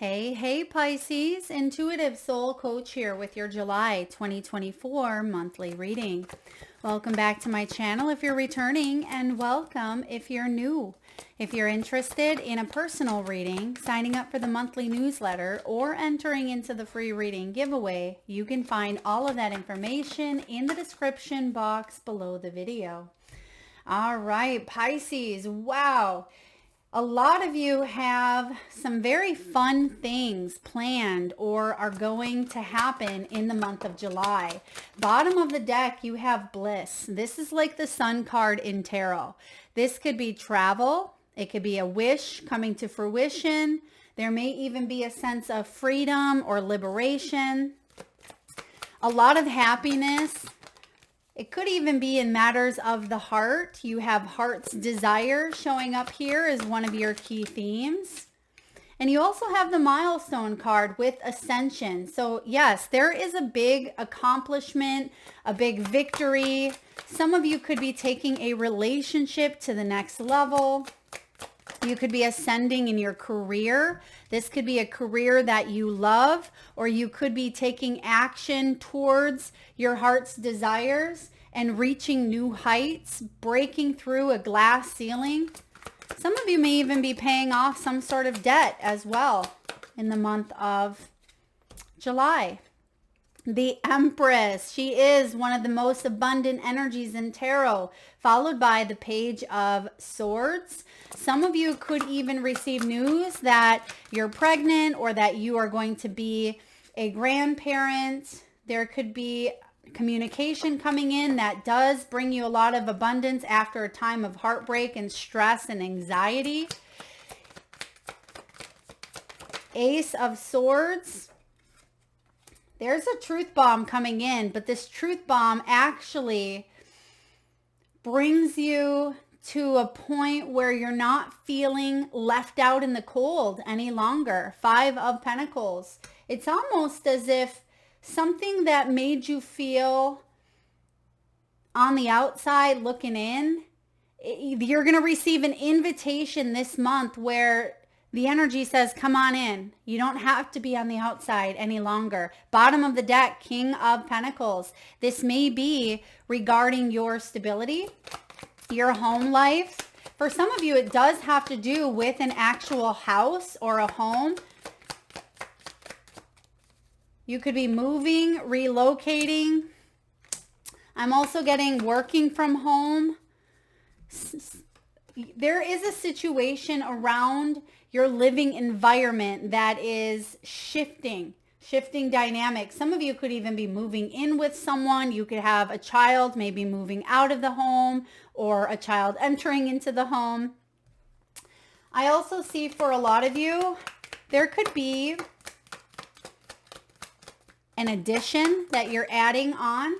Hey, Pisces, Intuitive Soul Coach here with your July 2024 monthly reading. Welcome back to my channel if you're returning, and welcome if you're new. If you're interested in a personal reading, signing up for the monthly newsletter, or entering into the free reading giveaway, you can find all of that information in the description box below the video. All right, Pisces, wow. A lot of you have some very fun things planned or are going to happen in the month of July. Bottom of the deck, you have bliss. This is like the sun card in tarot. This could be travel. It could be a wish coming to fruition. There may even be a sense of freedom or liberation. A lot of happiness. It could even be in matters of the heart. You have heart's desire showing up here as one of your key themes. And you also have the milestone card with ascension. So yes, there is a big accomplishment, a big victory. Some of you could be taking a relationship to the next level. You could be ascending in your career. This could be a career that you love, or you could be taking action towards your heart's desires and reaching new heights, breaking through a glass ceiling. Some of you may even be paying off some sort of debt as well in the month of July. The Empress, she is one of the most abundant energies in tarot, followed by the Page of Swords. Some of you could even receive news that you're pregnant or that you are going to be a grandparent. There could be communication coming in that does bring you a lot of abundance after a time of heartbreak and stress and anxiety. Ace of Swords. There's a truth bomb coming in, but this truth bomb actually brings you to a point where you're not feeling left out in the cold any longer. Five of Pentacles. It's almost as if something that made you feel on the outside looking in, you're going to receive an invitation this month where the energy says, come on in. You don't have to be on the outside any longer. Bottom of the deck, King of Pentacles. This may be regarding your stability, your home life. For some of you, it does have to do with an actual house or a home. You could be moving, relocating. I'm also getting working from home. There is a situation around your living environment that is shifting dynamics. Some of you could even be moving in with someone. You could have a child maybe moving out of the home or a child entering into the home. I also see for a lot of you, there could be an addition that you're adding on,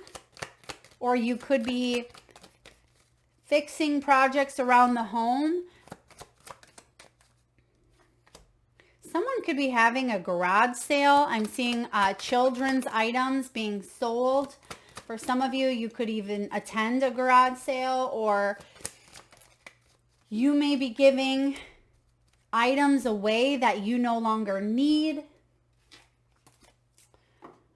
or you could be fixing projects around the home. Someone could be having a garage sale. I'm seeing children's items being sold. For some of you, you could even attend a garage sale, or you may be giving items away that you no longer need.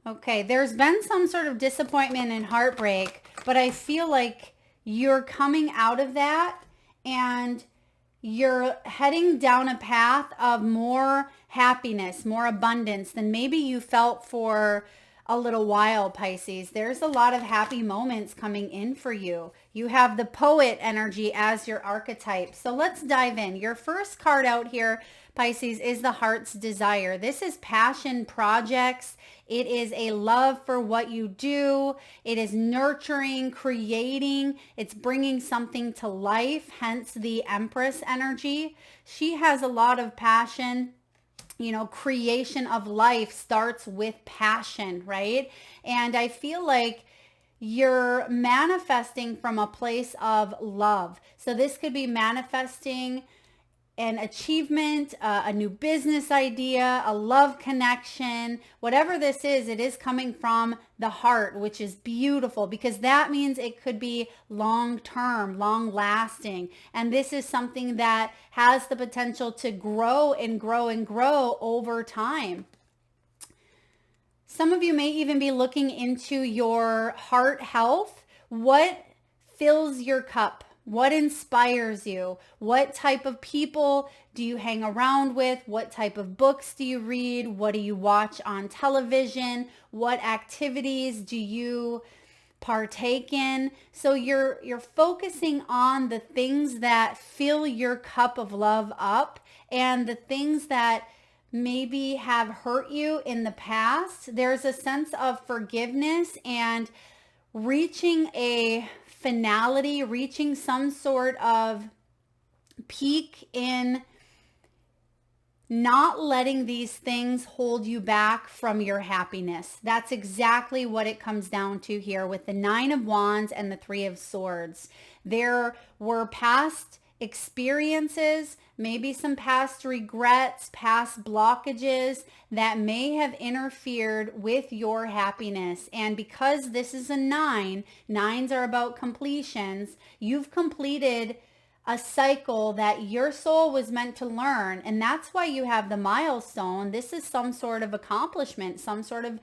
Okay, there's been some sort of disappointment and heartbreak, but I feel like you're coming out of that and you're heading down a path of more happiness, more abundance than maybe you felt for a little while, Pisces. There's a lot of happy moments coming in for you. You have the Poet energy as your archetype. So let's dive in. Your first card out here, Pisces, is the Heart's Desire. This is passion projects. It is a love for what you do. It is nurturing, creating. It's bringing something to life, hence the Empress energy. She has a lot of passion. You know, creation of life starts with passion, right? And I feel like you're manifesting from a place of love. So this could be manifesting an achievement, a new business idea, a love connection, whatever this is, it is coming from the heart, which is beautiful because that means it could be long term, long lasting. And this is something that has the potential to grow and grow and grow over time. Some of you may even be looking into your heart health. What fills your cup? What inspires you? What type of people do you hang around with? What type of books do you read? What do you watch on television? What activities do you partake in? So you're focusing on the things that fill your cup of love up, and the things that maybe have hurt you in the past. There's a sense of forgiveness and reaching a finality, reaching some sort of peak in not letting these things hold you back from your happiness. That's exactly what it comes down to here with the 9 of Wands and the 3 of Swords. There were past experiences, maybe some past regrets, past blockages that may have interfered with your happiness. And because this is a 9, 9s are about completions, you've completed a cycle that your soul was meant to learn. And that's why you have the milestone. This is some sort of accomplishment, some sort of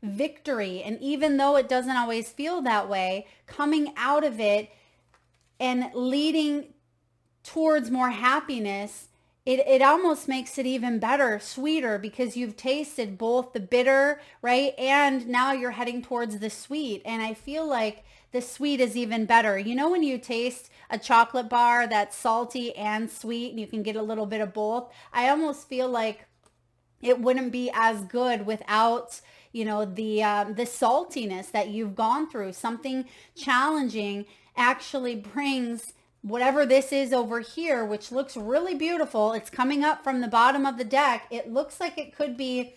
victory. And even though it doesn't always feel that way, coming out of it and leading towards more happiness, it almost makes it even better, sweeter, because you've tasted both the bitter, right? And now you're heading towards the sweet. And I feel like the sweet is even better. You know, when you taste a chocolate bar that's salty and sweet and you can get a little bit of both, I almost feel like it wouldn't be as good without, you know, the saltiness that you've gone through. Something challenging actually brings whatever this is over here, which looks really beautiful. It's coming up from the bottom of the deck. It looks like it could be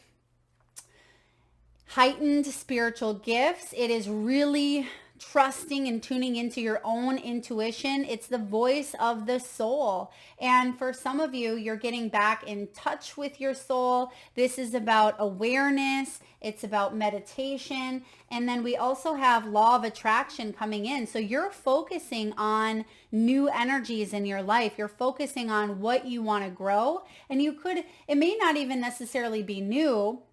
heightened spiritual gifts. It is really trusting and tuning into your own intuition. It's the voice of the soul. And for some of you, you're getting back in touch with your soul. This is about awareness. It's about meditation. And then we also have law of attraction coming in. So you're focusing on new energies in your life. You're focusing on what you want to grow. And it may not even necessarily be new.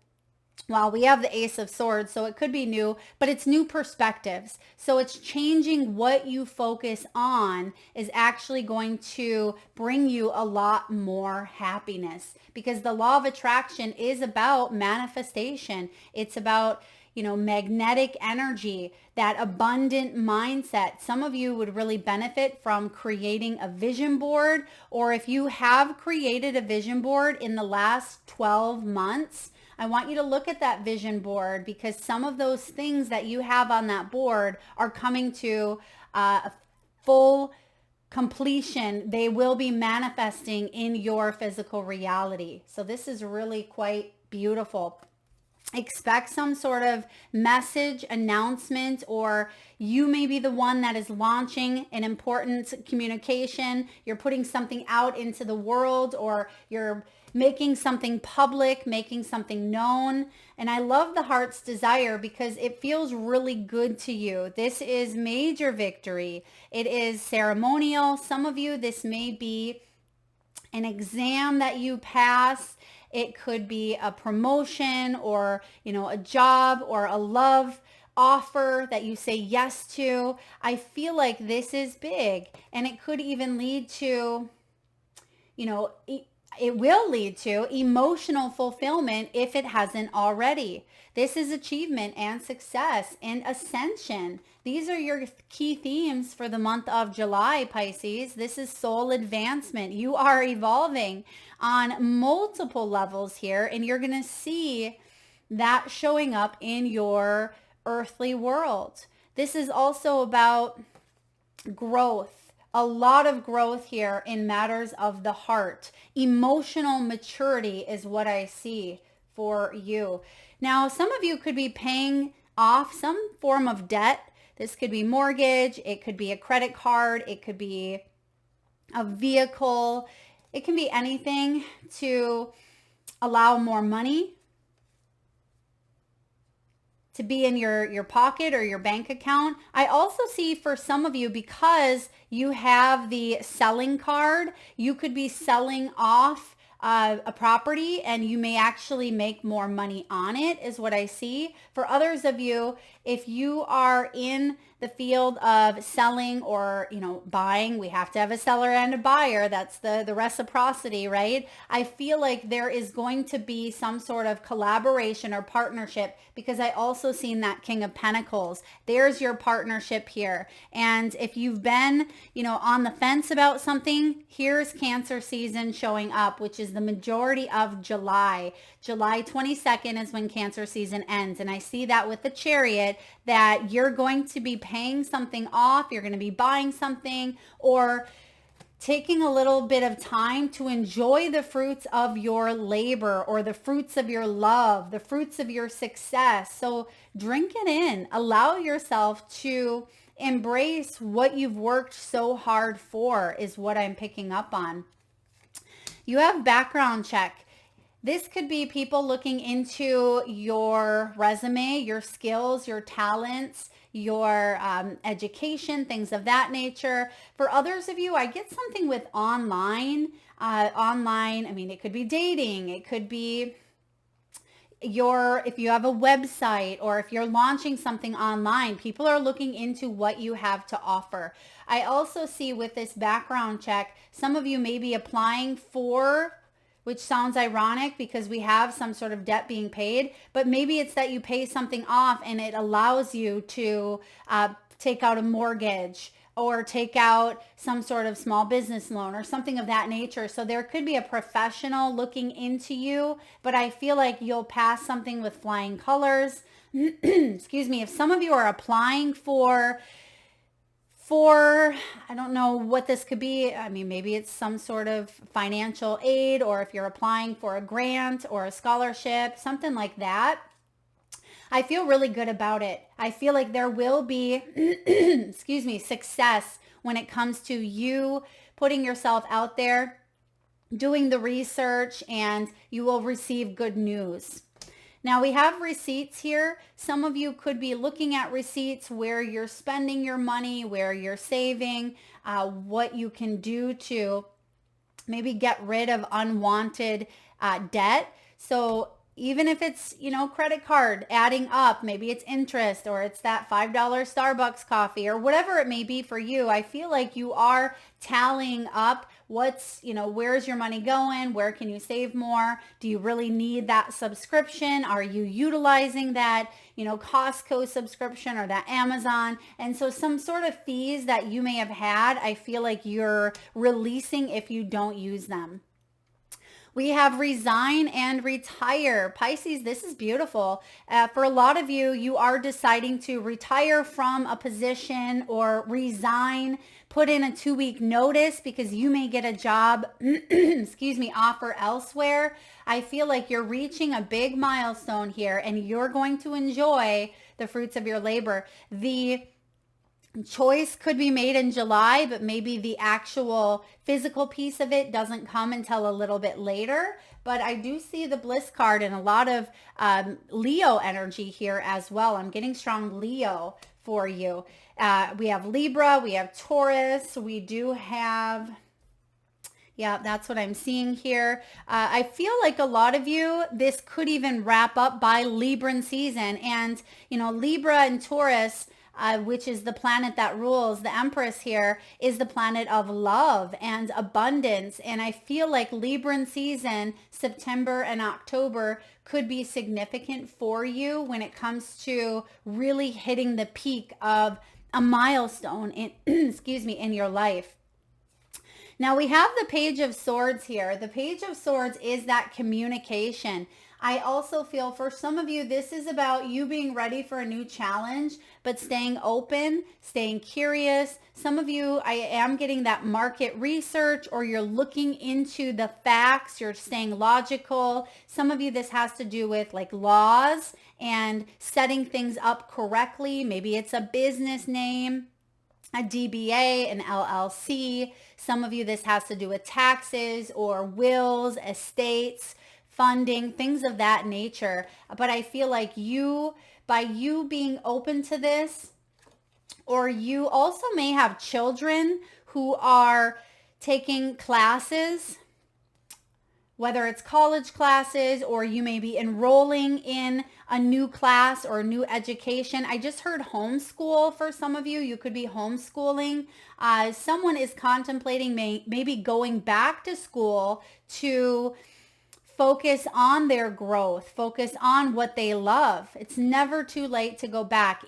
Well, we have the Ace of Swords, so it could be new, but it's new perspectives. So it's changing what you focus on is actually going to bring you a lot more happiness, because the law of attraction is about manifestation. It's about, you know, magnetic energy, that abundant mindset. Some of you would really benefit from creating a vision board, or if you have created a vision board in the last 12 months, I want you to look at that vision board, because some of those things that you have on that board are coming to a full completion. They will be manifesting in your physical reality. So this is really quite beautiful. Expect some sort of message, announcement, or you may be the one that is launching an important communication. You're putting something out into the world, or you're making something public, making something known. And I love the heart's desire because it feels really good to you. This is major victory. It is ceremonial. Some of you, this may be an exam that you pass. It could be a promotion, or, you know, a job, or a love offer that you say yes to. I feel like this is big, and it could even lead to, you know, it will lead to emotional fulfillment if it hasn't already. This is achievement and success and ascension. These are your key themes for the month of July, Pisces. This is soul advancement. You are evolving on multiple levels here, and you're going to see that showing up in your earthly world. This is also about growth. A lot of growth here in matters of the heart. Emotional maturity is what I see for you. Now, some of you could be paying off some form of debt. This could be mortgage. It could be a credit card. It could be a vehicle. It can be anything to allow more money to be in your pocket or your bank account. I also see for some of you, because you have the selling card, you could be selling off a property and you may actually make more money on it, is what I see. For others of you, if you are in the field of selling or, buying, we have to have a seller and a buyer. That's the reciprocity, right? I feel like there is going to be some sort of collaboration or partnership, because I also seen that King of Pentacles. There's your partnership here. And if you've been, on the fence about something, here's Cancer season showing up, which is the majority of July. July 22nd is when Cancer season ends. And I see that with the Chariot, that you're going to be paying something off, you're going to be buying something, or taking a little bit of time to enjoy the fruits of your labor, or the fruits of your love, the fruits of your success. So drink it in. Allow yourself to embrace what you've worked so hard for, is what I'm picking up on. You have background check. This could be people looking into your resume, your skills, your talents, your education, things of that nature. For others of you, I get something with online. I mean, it could be dating. It could be if you have a website, or if you're launching something online, people are looking into what you have to offer. I also see with this background check, some of you may be applying for, which sounds ironic because we have some sort of debt being paid, but maybe it's that you pay something off and it allows you to take out a mortgage or take out some sort of small business loan or something of that nature. So there could be a professional looking into you, but I feel like you'll pass something with flying colors. Excuse me. If some of you are applying for, I don't know what this could be. I mean, maybe it's some sort of financial aid, or if you're applying for a grant or a scholarship, something like that. I feel really good about it. I feel like there will be, excuse me, success when it comes to you putting yourself out there, doing the research, and you will receive good news. Now we have receipts here. Some of you could be looking at receipts where you're spending your money, where you're saving, what you can do to maybe get rid of unwanted debt. So even if it's, credit card adding up, maybe it's interest, or it's that $5 Starbucks coffee, or whatever it may be for you, I feel like you are tallying up what's, where's your money going? Where can you save more? Do you really need that subscription? Are you utilizing that, Costco subscription or that Amazon? And so some sort of fees that you may have had, I feel like you're releasing if you don't use them. We have resign and retire. Pisces, this is beautiful. For a lot of you, you are deciding to retire from a position or resign, put in a 2-week notice because you may get a job, excuse me, offer elsewhere. I feel like you're reaching a big milestone here and you're going to enjoy the fruits of your labor. The choice could be made in July, but maybe the actual physical piece of it doesn't come until a little bit later. But I do see the bliss card and a lot of Leo energy here as well. I'm getting strong Leo for you. We have Libra, we have Taurus, we do have... Yeah, that's what I'm seeing here. I feel like a lot of you, this could even wrap up by Libran season. And, Libra and Taurus, which is the planet that rules, the Empress here, is the planet of love and abundance. And I feel like Libran season, September and October, could be significant for you when it comes to really hitting the peak of a milestone in, excuse me, in your life. Now we have the Page of Swords here. The Page of Swords is that communication. I also feel for some of you, this is about you being ready for a new challenge, but staying open, staying curious. Some of you, I am getting that market research, or you're looking into the facts, you're staying logical. Some of you, this has to do with like laws and setting things up correctly. Maybe it's a business name. a DBA, an LLC. Some of you, this has to do with taxes or wills, estates, funding, things of that nature. But I feel like by you being open to this, or you also may have children who are taking classes, whether it's college classes, or you may be enrolling in a new class or new education. I just heard homeschool for some of you. You could be homeschooling. Someone is contemplating maybe going back to school to focus on their growth, focus on what they love. It's never too late to go back.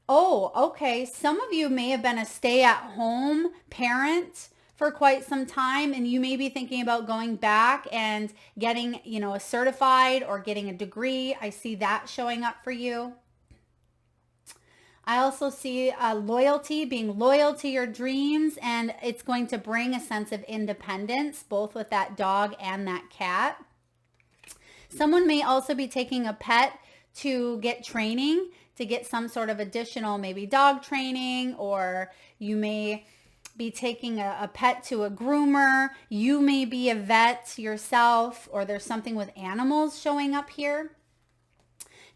Okay. Some of you may have been a stay-at-home parent for quite some time, and you may be thinking about going back and getting, a certified or getting a degree. I see that showing up for you. I also see loyalty, being loyal to your dreams, and it's going to bring a sense of independence, both with that dog and that cat. Someone may also be taking a pet to get training, to get some sort of additional, maybe dog training, or you may be taking a pet to a groomer. You may be a vet yourself, or there's something with animals showing up here.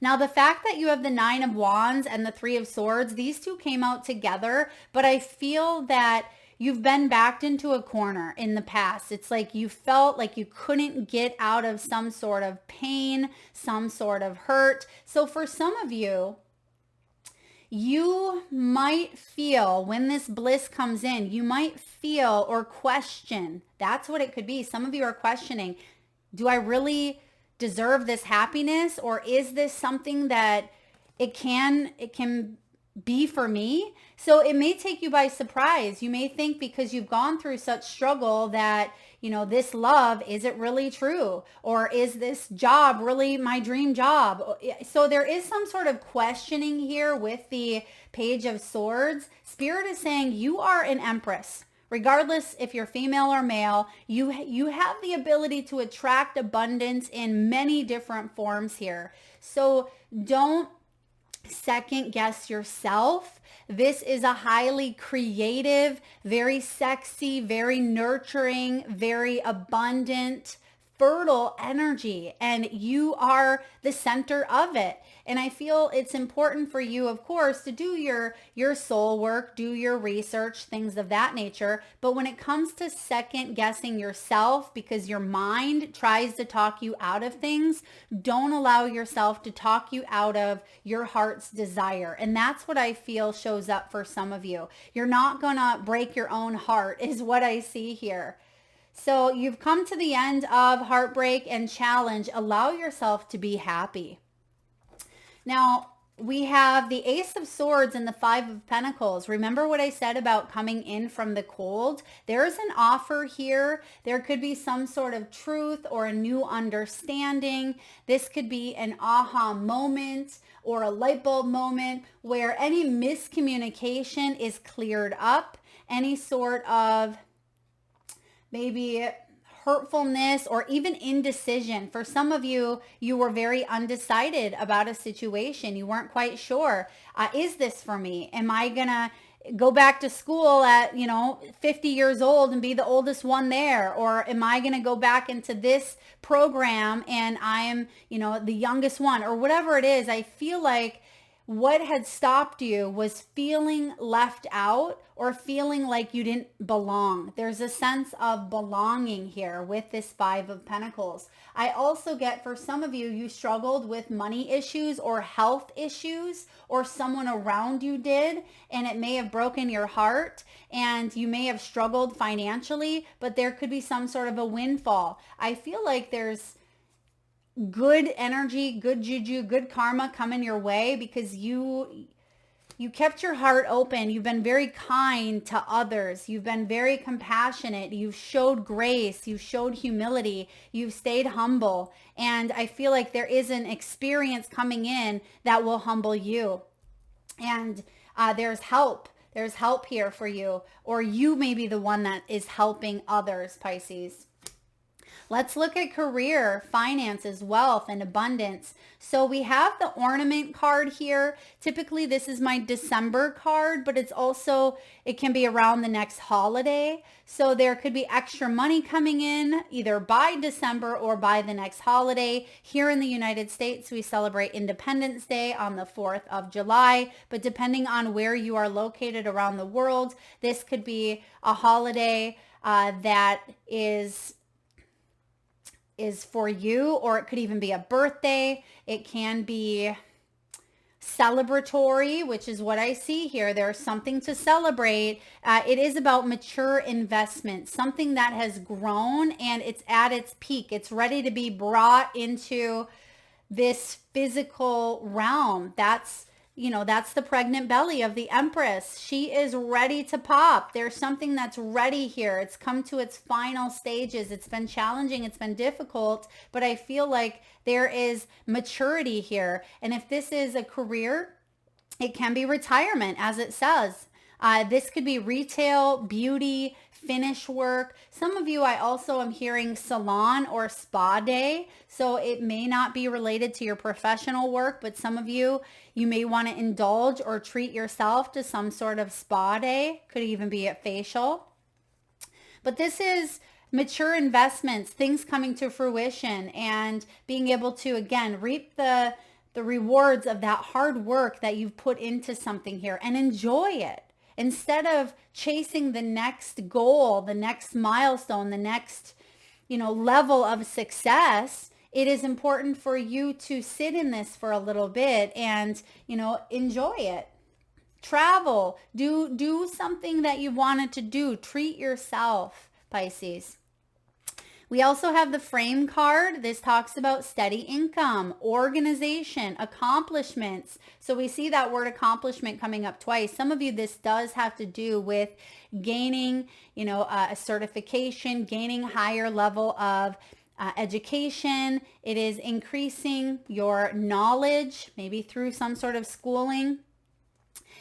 Now, the fact that you have the 9 of Wands and the 3 of Swords, these two came out together, but I feel that you've been backed into a corner in the past. It's like you felt like you couldn't get out of some sort of pain, some sort of hurt. So for some of you, you might feel when this bliss comes in, you might feel or question. That's what it could be. Some of you are questioning, do I really deserve this happiness, or is this something that it can be for me? So it may take you by surprise. You may think because you've gone through such struggle that, this love, is it really true? Or is this job really my dream job? So there is some sort of questioning here with the Page of Swords. Spirit is saying you are an empress. Regardless if you're female or male, you have the ability to attract abundance in many different forms here. So don't second guess yourself. This is a highly creative, very sexy, very nurturing, very abundant, fertile energy, and you are the center of it. And I feel it's important for you, of course, to do your soul work, do your research, things of that nature. But when it comes to second guessing yourself because your mind tries to talk you out of things, don't allow yourself to talk you out of your heart's desire. And that's what I feel shows up for some of you. You're not gonna break your own heart is what I see here. So you've come to the end of heartbreak and challenge. Allow yourself to be happy. Now, we have the Ace of Swords and the 5 of Pentacles. Remember what I said about coming in from the cold? There's an offer here. There could be some sort of truth or a new understanding. This could be an aha moment or a light bulb moment where any miscommunication is cleared up. Any sort of maybe hurtfulness or even indecision. For some of you, you were very undecided about a situation. You weren't quite sure. Is this for me? Am I going to go back to school at, 50 years old and be the oldest one there? Or am I going to go back into this program and I am, the youngest one, or whatever it is? I feel like what had stopped you was feeling left out or feeling like you didn't belong. There's a sense of belonging here with this 5 of Pentacles. I also get, for some of you, you struggled with money issues or health issues, or someone around you did, and it may have broken your heart, and you may have struggled financially, but there could be some sort of a windfall. I feel like there's good energy, good juju, good karma coming your way because you kept your heart open. You've been very kind to others. You've been very compassionate. You've showed grace. You've showed humility. You've stayed humble. And I feel like there is an experience coming in that will humble you. And there's help. There's help here for you. Or you may be the one that is helping others, Pisces. Let's look at career, finances, wealth, and abundance. So we have the ornament card here. Typically, this is my December card, but it can be around the next holiday. So there could be extra money coming in either by December or by the next holiday. Here in the United States, we celebrate Independence Day on the 4th of July. But depending on where you are located around the world, this could be a holiday that is for you, or it could even be a birthday. It can be celebratory, which is what I see here. There's something to celebrate. It is about mature investment, something that has grown and it's at its peak. It's ready to be brought into this physical realm. That's the pregnant belly of the Empress. She is ready to pop. There's something that's ready here. It's come to its final stages. It's been challenging. It's been difficult, but I feel like there is maturity here. And if this is a career, it can be retirement, as it says. This could be retail, beauty, finish work. Some of you, I also am hearing salon or spa day. So it may not be related to your professional work, but some of you may want to indulge or treat yourself to some sort of spa day. Could even be a facial. But this is mature investments, things coming to fruition and being able to, again, reap the rewards of that hard work that you've put into something here and enjoy it. Instead of chasing the next goal, the next milestone, the next, level of success, it is important for you to sit in this for a little bit and, enjoy it. Travel, do something that you wanted to do. Treat yourself, Pisces. We also have the frame card. This talks about steady income, organization, accomplishments. So we see that word accomplishment coming up twice. Some of you, this does have to do with gaining, a certification, gaining higher level of education. It is increasing your knowledge, maybe through some sort of schooling.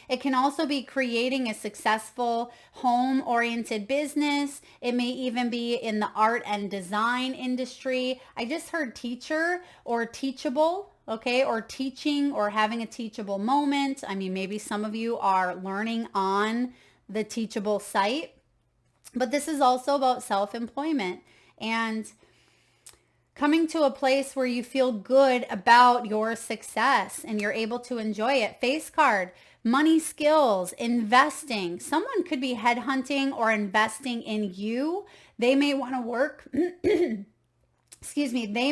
It can also be creating a successful home-oriented business. It may even be in the art and design industry. I just heard teacher or teachable, okay, or teaching or having a teachable moment. I mean, maybe some of you are learning on the teachable site, but this is also about self-employment and coming to a place where you feel good about your success and you're able to enjoy it. Face card. Money skills, investing. Someone could be headhunting or investing in you. They may want to work, they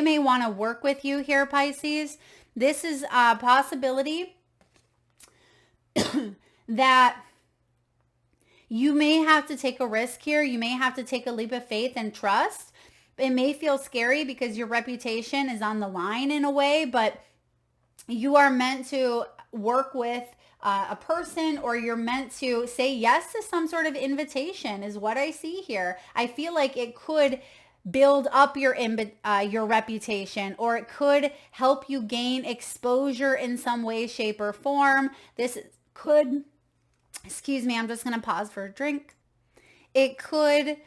may want to work with you here, Pisces. This is a possibility that you may have to take a risk here. You may have to take a leap of faith and trust. It may feel scary because your reputation is on the line in a way, but you are meant to work with a person, or you're meant to say yes to some sort of invitation is what I see here. I feel like it could build up your reputation, or it could help you gain exposure in some way, shape, or form. This could, I'm just going to pause for a drink. It could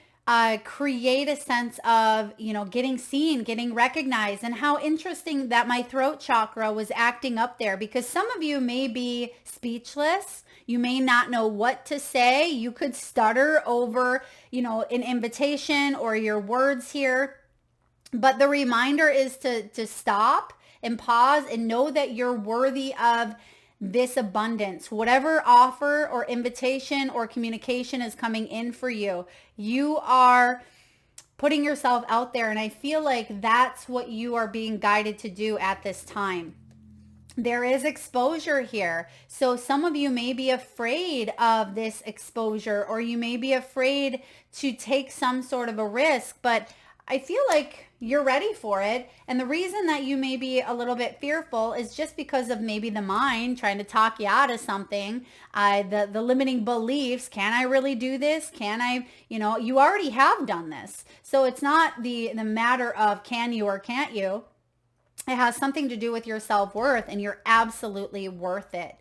create a sense of, getting seen, getting recognized. And how interesting that my throat chakra was acting up there, because some of you may be speechless. You may not know what to say. You could stutter over, an invitation or your words here. But the reminder is to stop and pause and know that you're worthy of this abundance. Whatever offer or invitation or communication is coming in for you, you are putting yourself out there. And I feel like that's what you are being guided to do at this time. There is exposure here. So some of you may be afraid of this exposure, or you may be afraid to take some sort of a risk, but I feel like you're ready for it. And the reason that you may be a little bit fearful is just because of maybe the mind trying to talk you out of something, the limiting beliefs. Can I really do this? Can I, you already have done this. So it's not the matter of can you or can't you. It has something to do with your self-worth, and you're absolutely worth it.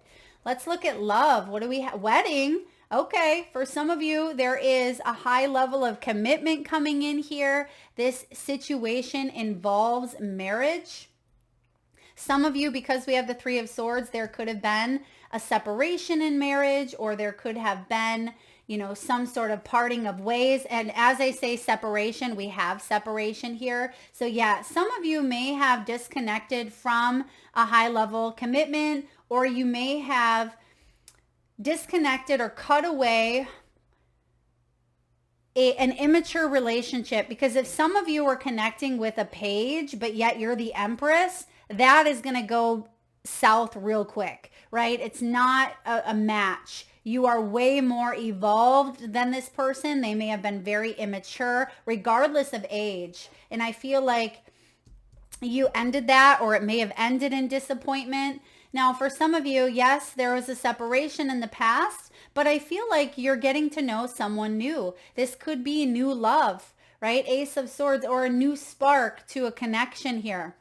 Let's look at love. What do we have? Wedding. Okay, for some of you, there is a high level of commitment coming in here. This situation involves marriage. Some of you, because we have the Three of Swords, there could have been a separation in marriage, or there could have been, some sort of parting of ways. And as I say separation, we have separation here. So yeah, some of you may have disconnected from a high level commitment, or you may have disconnected or cut away an immature relationship. Because if some of you are connecting with a page, but yet you're the Empress, that is going to go south real quick, right? It's not a match. You are way more evolved than this person. They may have been very immature, regardless of age. And I feel like you ended that, or it may have ended in disappointment. Now, for some of you, yes, there was a separation in the past, but I feel like you're getting to know someone new. This could be new love, right? Ace of Swords, or a new spark to a connection here.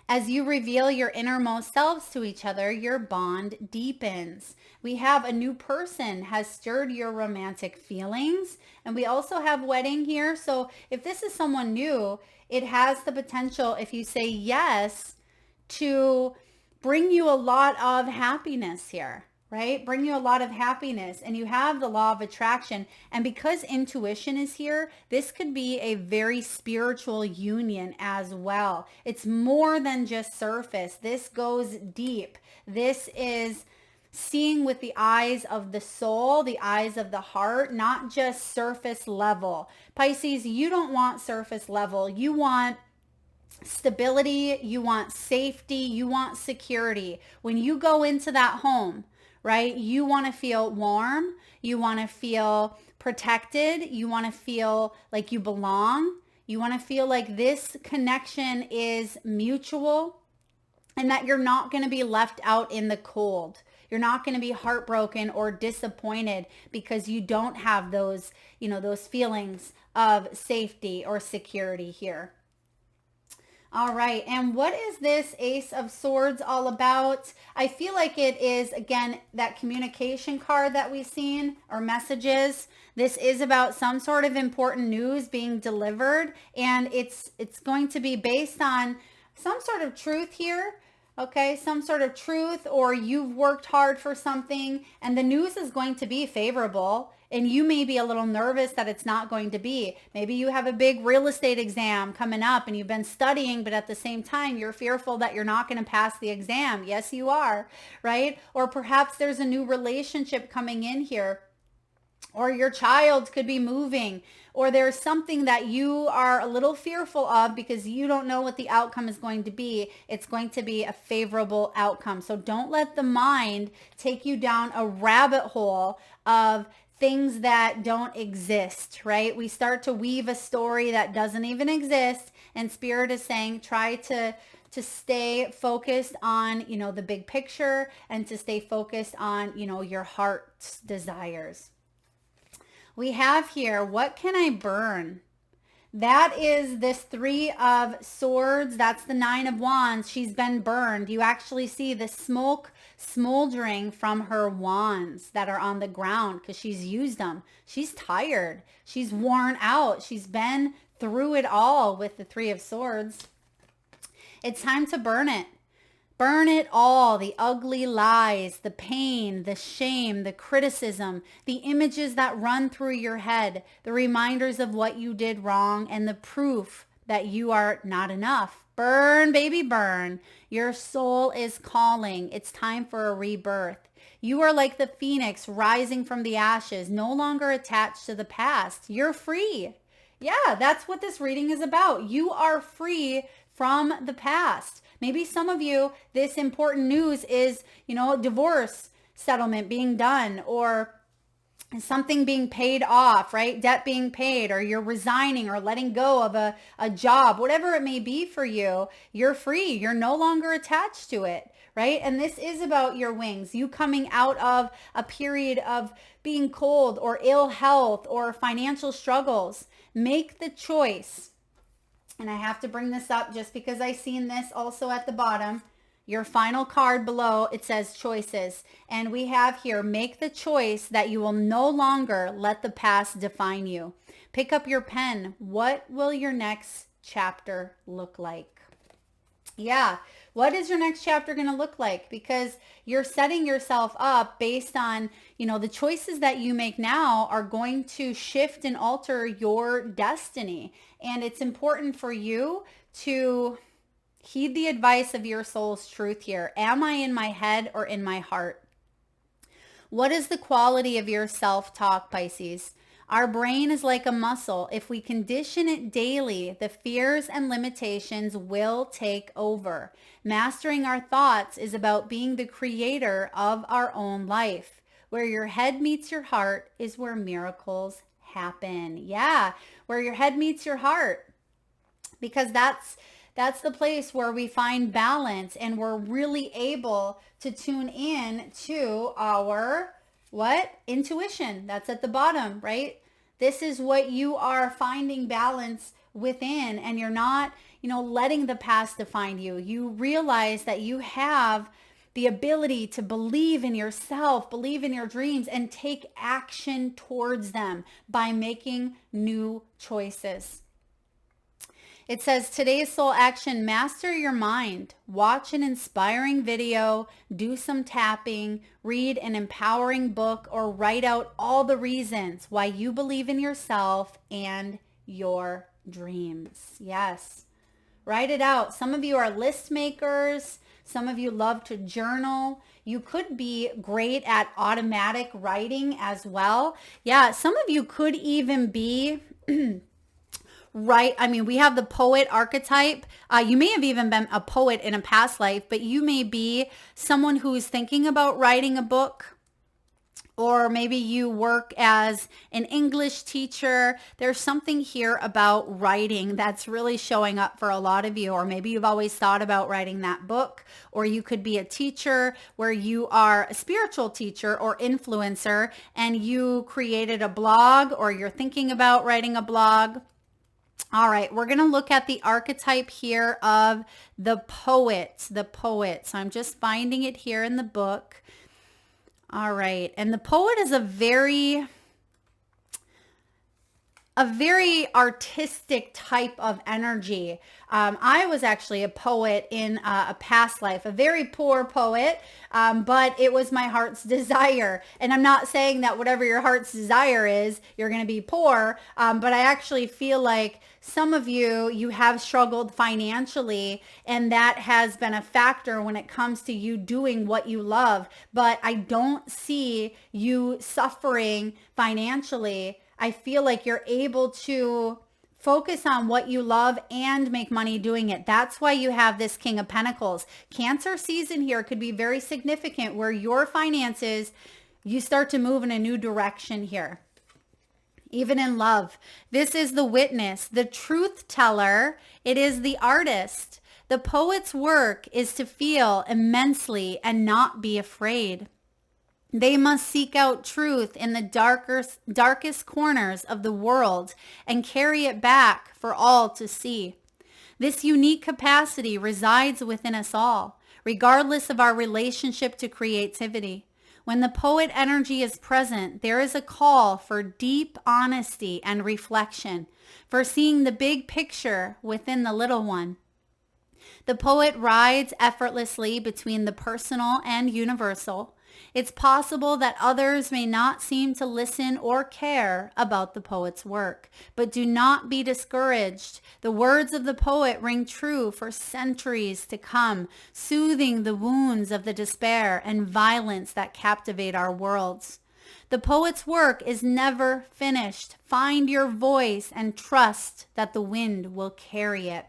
As you reveal your innermost selves to each other, your bond deepens. We have a new person has stirred your romantic feelings. And we also have wedding here. So if this is someone new, it has the potential, if you say yes, to bring you a lot of happiness here, right? Bring you a lot of happiness. And you have the law of attraction. And because intuition is here, this could be a very spiritual union as well. It's more than just surface. This goes deep. This is seeing with the eyes of the soul, the eyes of the heart, not just surface level. Pisces, you don't want surface level. You want stability, you want safety, you want security. When you go into that home, right, you want to feel warm, you want to feel protected, you want to feel like you belong, you want to feel like this connection is mutual, and that you're not going to be left out in the cold. You're not going to be heartbroken or disappointed because you don't have those, those feelings of safety or security here. All right, and what is this Ace of Swords all about? I feel like it is, again, that communication card that we've seen, or messages. This is about some sort of important news being delivered, and it's going to be based on some sort of truth here. Okay, some sort of truth, or you've worked hard for something and the news is going to be favorable, and you may be a little nervous that it's not going to be. Maybe you have a big real estate exam coming up and you've been studying, but at the same time, you're fearful that you're not going to pass the exam. Yes, you are, right? Or perhaps there's a new relationship coming in here, or your child could be moving, or there's something that you are a little fearful of because you don't know what the outcome is going to be. It's going to be a favorable outcome. So don't let the mind take you down a rabbit hole of things that don't exist, right? We start to weave a story that doesn't even exist, and Spirit is saying try to stay focused on, the big picture, and to stay focused on, your heart's desires. We have here, what can I burn? That is this Three of Swords. That's the Nine of Wands. She's been burned. You actually see the smoke smoldering from her wands that are on the ground because she's used them. She's tired. She's worn out. She's been through it all with the Three of Swords. It's time to burn it. Burn it all, the ugly lies, the pain, the shame, the criticism, the images that run through your head, the reminders of what you did wrong, and the proof that you are not enough. Burn, baby, burn. Your soul is calling. It's time for a rebirth. You are like the phoenix rising from the ashes, no longer attached to the past. You're free. Yeah, that's what this reading is about. You are free from the past. Maybe some of you, this important news is, divorce settlement being done, or something being paid off, right? Debt being paid, or you're resigning or letting go of a job, whatever it may be for you. You're free. You're no longer attached to it, right? And this is about your wings, you coming out of a period of being cold or ill health or financial struggles. Make the choice. And I have to bring this up just because I seen this also at the bottom. Your final card below, it says choices. And we have here, make the choice that you will no longer let the past define you. Pick up your pen. What will your next chapter look like? Yeah. What is your next chapter going to look like? Because you're setting yourself up based on, the choices that you make now are going to shift and alter your destiny. And it's important for you to heed the advice of your soul's truth here. Am I in my head or in my heart? What is the quality of your self-talk, Pisces? Our brain is like a muscle. If we condition it daily, the fears and limitations will take over. Mastering our thoughts is about being the creator of our own life. Where your head meets your heart is where miracles happen. Yeah, where your head meets your heart. Because that's the place where we find balance and we're really able to tune in to our intuition. That's at the bottom, right? This is what you are finding balance within, and you're not, letting the past define you. You realize that you have the ability to believe in yourself, believe in your dreams, and take action towards them by making new choices. It says, today's soul action, master your mind. Watch an inspiring video, do some tapping, read an empowering book, or write out all the reasons why you believe in yourself and your dreams. Yes, write it out. Some of you are list makers. Some of you love to journal. You could be great at automatic writing as well. Yeah, some of you could even be... Right. I mean, we have the poet archetype. You may have even been a poet in a past life, but you may be someone who's thinking about writing a book, or maybe you work as an English teacher. There's something here about writing that's really showing up for a lot of you, or maybe you've always thought about writing that book, or you could be a teacher where you are a spiritual teacher or influencer and you created a blog, or you're thinking about writing a blog. All right, we're going to look at the archetype here of the poet. So I'm just finding it here in the book. All right, and the poet is a very artistic type of energy. I was actually a poet in a past life, a very poor poet, but it was my heart's desire. And I'm not saying that whatever your heart's desire is, you're going to be poor, but I actually feel like some of you have struggled financially, and that has been a factor when it comes to you doing what you love. But I don't see you suffering financially. I feel like you're able to focus on what you love and make money doing it. That's why you have this King of Pentacles. Cancer season here could be very significant, where your finances, you start to move in a new direction here. Even in love. This is the witness, the truth teller. It is the artist. The poet's work is to feel immensely and not be afraid. They must seek out truth in the darkest corners of the world and carry it back for all to see. This unique capacity resides within us all, regardless of our relationship to creativity. When the poet energy is present, there is a call for deep honesty and reflection, for seeing the big picture within the little one. The poet rides effortlessly between the personal and universal. It's possible that others may not seem to listen or care about the poet's work, but do not be discouraged. The words of the poet ring true for centuries to come, soothing the wounds of the despair and violence that captivate our worlds. The poet's work is never finished. Find your voice and trust that the wind will carry it.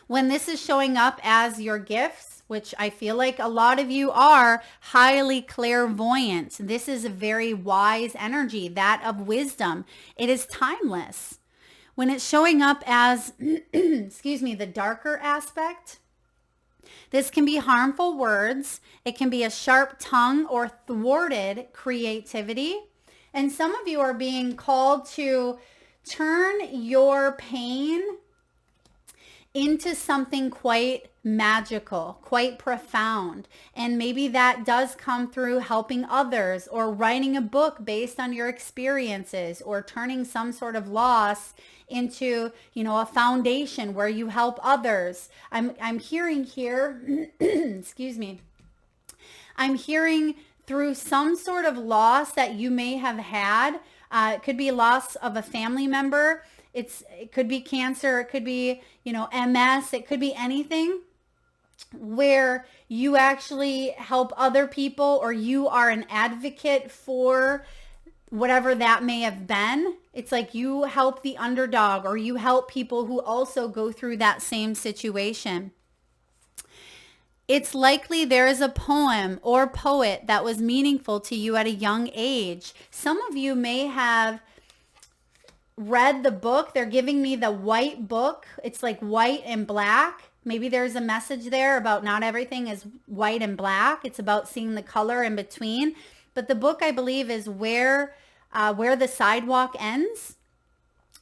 When this is showing up as your gifts, which I feel like a lot of you are highly clairvoyant, this is a very wise energy, that of wisdom. It is timeless. When it's showing up as, the darker aspect, this can be harmful words. It can be a sharp tongue or thwarted creativity. And some of you are being called to turn your pain into something quite magical, quite profound. And maybe that does come through helping others or writing a book based on your experiences or turning some sort of loss into, a foundation where you help others. I'm hearing here, excuse me. I'm hearing through some sort of loss that you may have had. It could be loss of a family member. It could be cancer. It could be, MS. It could be anything where you actually help other people or you are an advocate for whatever that may have been. It's like you help the underdog or you help people who also go through that same situation. It's likely there is a poem or poet that was meaningful to you at a young age. Some of you may have read the book. They're giving me the white book. It's like white and black. Maybe there's a message there about not everything is white and black. It's about seeing the color in between. But the book, I believe, is Where the Sidewalk Ends,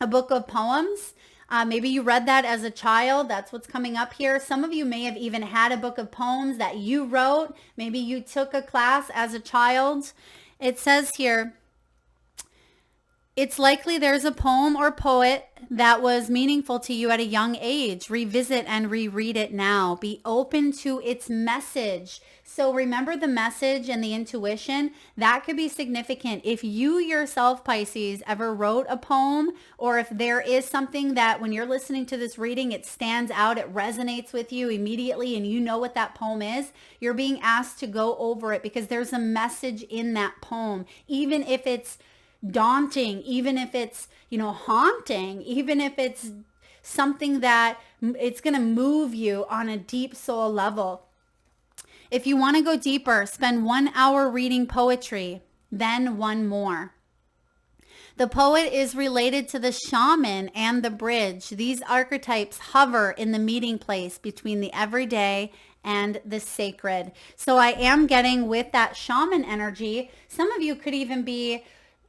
a book of poems. Maybe you read that as a child. That's what's coming up here. Some of you may have even had a book of poems that you wrote. Maybe you took a class as a child. It says here, it's likely there's a poem or poet that was meaningful to you at a young age. Revisit and reread it now. Be open to its message. So remember the message and the intuition. That could be significant. If you yourself, Pisces, ever wrote a poem, or if there is something that when you're listening to this reading, it stands out, it resonates with you immediately, and you know what that poem is, you're being asked to go over it because there's a message in that poem. Even if it's daunting, even if it's, haunting, even if it's something that it's going to move you on a deep soul level. If you want to go deeper, spend 1 hour reading poetry, then one more. The poet is related to the shaman and the bridge. These archetypes hover in the meeting place between the everyday and the sacred. So I am getting with that shaman energy. Some of you could even be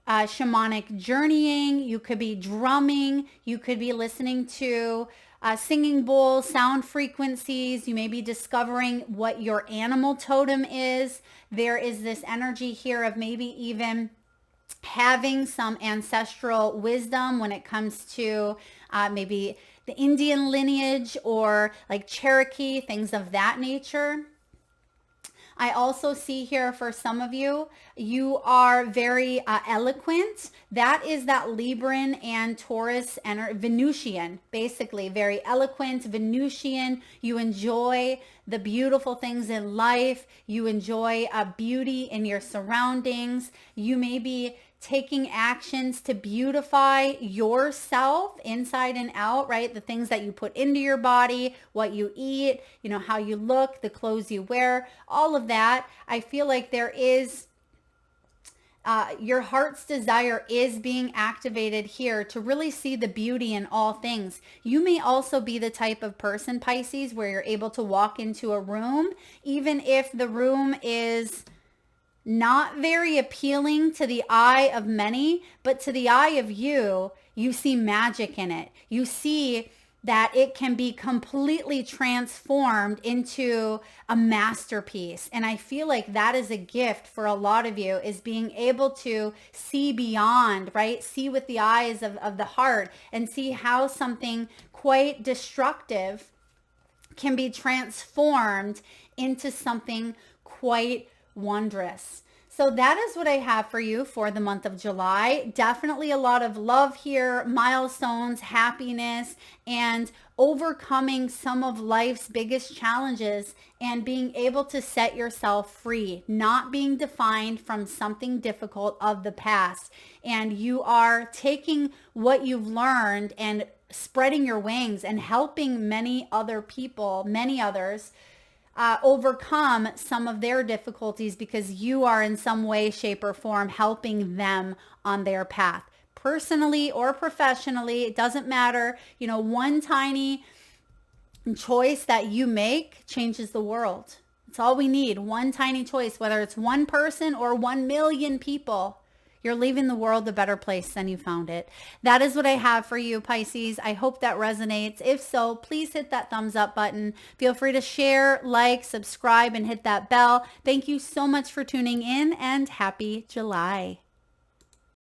shamanic journeying. You could be drumming. You could be listening to singing bowls, sound frequencies. You may be discovering what your animal totem is. There is this energy here of maybe even having some ancestral wisdom when it comes to maybe the Indian lineage or like Cherokee, things of that nature. I also see here for some of you, you are very eloquent. That is that Libran and Taurus and Venusian, basically very eloquent, Venusian. You enjoy the beautiful things in life. You enjoy beauty in your surroundings. You may be taking actions to beautify yourself inside and out, right? The things that you put into your body, what you eat, how you look, the clothes you wear, all of that. I feel like there is, your heart's desire is being activated here to really see the beauty in all things. You may also be the type of person, Pisces, where you're able to walk into a room, even if the room is not very appealing to the eye of many, but to the eye of you, you see magic in it. You see that it can be completely transformed into a masterpiece. And I feel like that is a gift for a lot of you, is being able to see beyond, right? See with the eyes of the heart and see how something quite destructive can be transformed into something quite wondrous. So that is what I have for you for the month of July. Definitely a lot of love here, milestones, happiness, and overcoming some of life's biggest challenges and being able to set yourself free, not being defined from something difficult of the past. And you are taking what you've learned and spreading your wings and helping many other people, many others, overcome some of their difficulties because you are in some way, shape, or form helping them on their path. Personally or professionally, it doesn't matter. One tiny choice that you make changes the world. It's all we need. One tiny choice, whether it's one person or 1 million people. You're leaving the world a better place than you found it. That is what I have for you, Pisces. I hope that resonates. If so, please hit that thumbs up button. Feel free to share, like, subscribe, and hit that bell. Thank you so much for tuning in, and happy July.